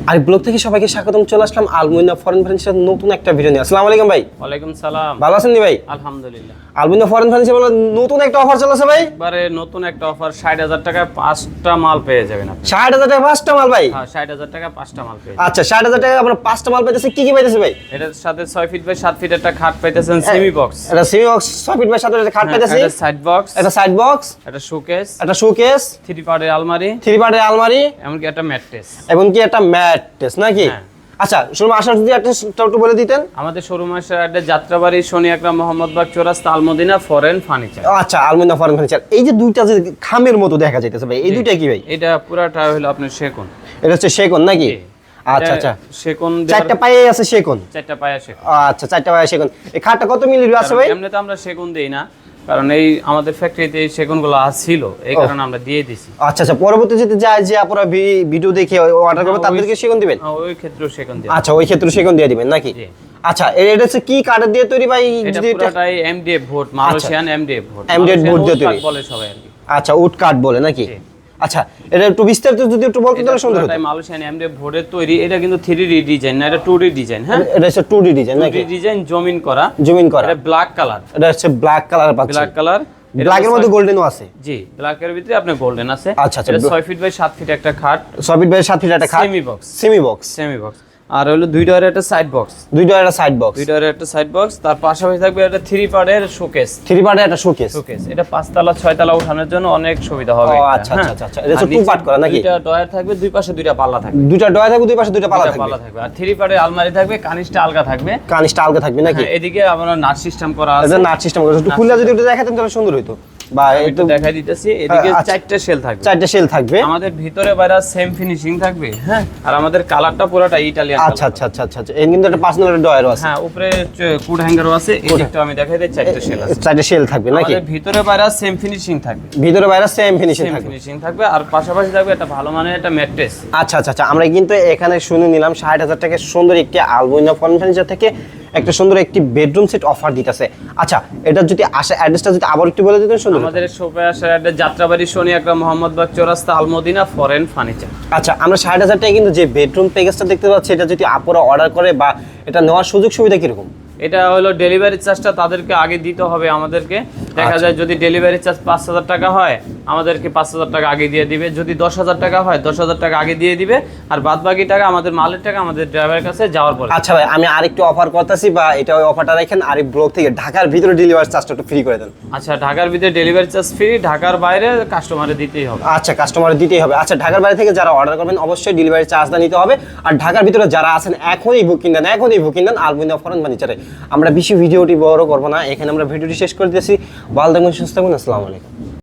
আর blog থেকে সবাইকে স্বাগতম। চলে আসলাম আলমুইনা ফরেন ফার্নিচার নতুন একটা ভিডিও নিয়ে। আসসালামু আলাইকুম ভাই। ওয়ালাইকুম সালাম। ভালো আছেন নি ভাই? আলহামদুলিল্লাহ। আলমুইনা ফরেন ফার্নিচার বলে নতুন একটা অফার চলেছে ভাই। এবারে নতুন একটা অফার ৬০,০০০ টাকায় ৫টা মাল পেয়ে যাবেন আপনি। ৬০,০০০ টাকা ৫টা মাল ভাই? হ্যাঁ, ৬০,০০০ টাকায় 5টা মাল পেয়ে যাবেন। আচ্ছা, ৬০,০০০ টাকা আমরা 5টা মাল পাইতেছি। কি কি পাইতেছি ভাই? এটার সাথে 6 ফিট বাই 7 ফিট একটা খাট পাইতেছেন, সেমি বক্স। এটা semi box 6 feet by 7 feet খাট পাইতেছি। এটা সাইড বক্স, এটা সাইড বক্স, এটা শোকেস, এটা শোকেস, 3 পার্টের আলমারি, 3 পার্টের আলমারি, এমনকি একটা ম্যাট্রেস। এবং কি একটা ম্যাট্রেস নাকি? হ্যাঁ। আচ্ছা, শুনুন আসার যদি একটা একটু বলে দিতেন। আমাদের শোরুম আছে একটা যাত্রাবাড়ি, শনি আকরাম মোহাম্মদবাগ চৌরাস্তা, আলমদিনা ফরেন ফার্নিচার। আচ্ছা, আলমুইনা ফরেন ফার্নিচার। এই যে দুইটা যে খামের মতো দেখা যাইতেছে ভাই, এই দুইটা কি ভাই? এটা পুরাটা হলো আপনার সেগুন। এটা হচ্ছে সেগুন নাকি? আচ্ছা আচ্ছা, সেগুন চারটা পায়ে আছে সেগুন। 4টা পায়া সেগুন। আচ্ছা, চারটা পায়ে সেগুন। এই খাটটা কত মিলির আছে ভাই? এমনিতে আমরা সেগুন দেই না, কারণ এই আমাদের ফ্যাক্টরিতে এই সেগুনগুলো ছিল, এই কারণে আমরা দিয়ে দিছি। আচ্ছা আচ্ছা, পরবর্তী যদি যায় যে আপনারা ভিডিও দেখে অর্ডার করবে তাদেরকে সেগুন দিবেন? ওই ক্ষেত্রেও সেগুন দিয়ে। আচ্ছা, ওই ক্ষেত্রে সেগুন দিয়ে দিবেন নাকি? জি। আচ্ছা, এটা হচ্ছে কি কাঠের দিয়ে তৈরি ভাই? এটা যদি পুরোটাই MDF board, Malaysian MDF board. MDF board দিয়ে তৈরি বলে সবাই আর কি। আচ্ছা, উড কাঠ বলে নাকি? জি। আচ্ছা, এটা একটু বিস্তারিত যদি একটু বলতে তাহলে সুন্দর হতো। পুরোটাই মালয়েশিয়ান এমডিএফ বোর্ডের তৈরি। এটা কিন্তু 3D ডিজাইন না, এটা 2D ডিজাইন। হ্যাঁ, এটা হচ্ছে 2D ডিজাইন নাকি? 2D ডিজাইন জমিন করা। জমিন করা। এটা ব্ল্যাক কালার। এটা হচ্ছে ব্ল্যাক কালার পাচ্ছেন। ব্ল্যাক কালার, ব্ল্যাক এর মধ্যে গোল্ডেনও আছে। জি, ব্ল্যাক এর ভিতরে আপনি গোল্ডেন আছে। আচ্ছা, আচ্ছা। এটা 6 ফিট বাই 7 ফিট একটা খাট, 6 ফিট বাই 7 ফিট একটা খাট, semi box. Semi box, semi box. আর হলো 2 ডোরের একটা সাইড বক্স, দুইটা একটা সাইড বক্স, 2 ডোরের একটা সাইড বক্স। তার পাশাপাশি থাকবে একটা 3 পার্টের শোকেস। 3 পার্টের একটা শোকেস। শোকেস এটা 5 তলা 6 তলা উঠানোর জন্য অনেক সুবিধা হবে। ও আচ্ছা আচ্ছা আচ্ছা, এটা হচ্ছে 2 পার্ট করা নাকি? দুইটা ডয়ার থাকবে, দুই পাশে দুইটা পাল্লা থাকবে। দুইটা ডয়া থাকবে, দুই পাশে দুইটা পাল্লা দুইটা থাকবে। পাল্লা থাকবে। আর 3 পার্টের আলমারি থাকবে, কানিসটা আলগা থাকবে। কানিসটা আলগা থাকবে নাকি? হ্যাঁ, এদিকে আমরা নাট সিস্টেম করা আছে। এটা নাট সিস্টেম করা। একটু খুললে যদি একটু দেখাতেন তাহলে সুন্দর হতো। বা আমি একটু একটু দেখাই দিতেছি। এদিকে আচ্ছা। 4টা শেল থাকবে। 4টা শেল থাকবে। আমাদের ভিতরে বাইরে সেম ফিনিশিং থাকবে। হ্যাঁ, আর আমাদের কালারটা পুরোটা ইতালিয়ান। আচ্ছা আচ্ছা আচ্ছা আচ্ছা, এর কিন্তু একটা পার্সোনাল ডয়ারও আছে। হ্যাঁ, উপরে কুড হ্যাঙ্গারও আছে। এদিকটা আমি দেখাই দিই, 4টা শেল আছে। 4টা শেল থাকবে নাকি? আমাদের ভিতরে বাইরে সেম ফিনিশিং থাকবে। ভিতরে বাইরে সেম ফিনিশিং সেম থাকবে। ফিনিশিং থাকবে। আর পাশাপাশি থাকবে একটা ভালো মানের একটা ম্যাট্রেস। আচ্ছা আচ্ছা আচ্ছা, আমরা কিন্তু এখানে শুনে নিলাম ৬০,০০০ টাকায় সুন্দর একটি আলমুইনা ফার্নিচার থেকে একটা সুন্দর একটি বেডরুম সেট অফার দিতেছে। আচ্ছা, এটা যদি আসে অ্যাড্রেসটা যদি আবার একটু বলে দিতেন সুন্দর হতো। আমাদের শপে আসার একটা যাত্রাবাড়ি, শনি আকরাম মোহাম্মদবাগ চৌরাস্তা, আলমদিনা ফরেন ফার্নিচার। আচ্ছা, আমরা ৬০,০০০ টাকায় কিন্তু যে বেডরুম প্যাকেজটা দেখতে পাচ্ছি, এটা যদি আপনারা অর্ডার করে বা এটা নেওয়ার সুযোগ সুবিধা কিরকম? এটা হলো ডেলিভারি চার্জটা তাদেরকে আগে দিতে হবে আমাদেরকে। দেখা যায় যদি ডেলিভারি চার্জ 5,000 টাকা হয়, আমাদেরকে 5,000 টাকা আগে দিয়ে দিবে। যদি 10,000 টাকা হয়, 10,000 টাকা আগে দিয়ে দিবে। আর বাদ বাকি টাকা আমাদের মালের টাকা আমাদের ড্রাইভারের কাছে যাওয়ার পরে। আচ্ছা ভাই, আমি আরেকটু অফার করতেছি, বা এটা ওই অফারটা রাখেন আর এই ব্লগ থেকে ঢাকার ভিতরে ডেলিভারি চার্জটা একটু ফ্রি করে দেন। আচ্ছা, ঢাকার ভিতরে ডেলিভারি চার্জ ফ্রি, ঢাকার বাইরে কাস্টমারে দিতেই হবে। আচ্ছা, কাস্টমার দিতেই হবে। আচ্ছা, ঢাকার বাইরে থেকে যারা অর্ডার করবেন অবশ্যই ডেলিভারি চার্জটা নিতে হবে। আর ঢাকার ভিতরে যারা আছেন এখনই বুকিং দেন, এখনই বুকিং দেন আলমুইনা ফরেন ফার্নিচারে। আমরা বেশি ভিডিওটি বড় করবো না, এখানে আমরা ভিডিওটি শেষ করে দিয়েছি। ভালো থাকবেন, সুস্থ থাকবেন। আসসালামু আলাইকুম।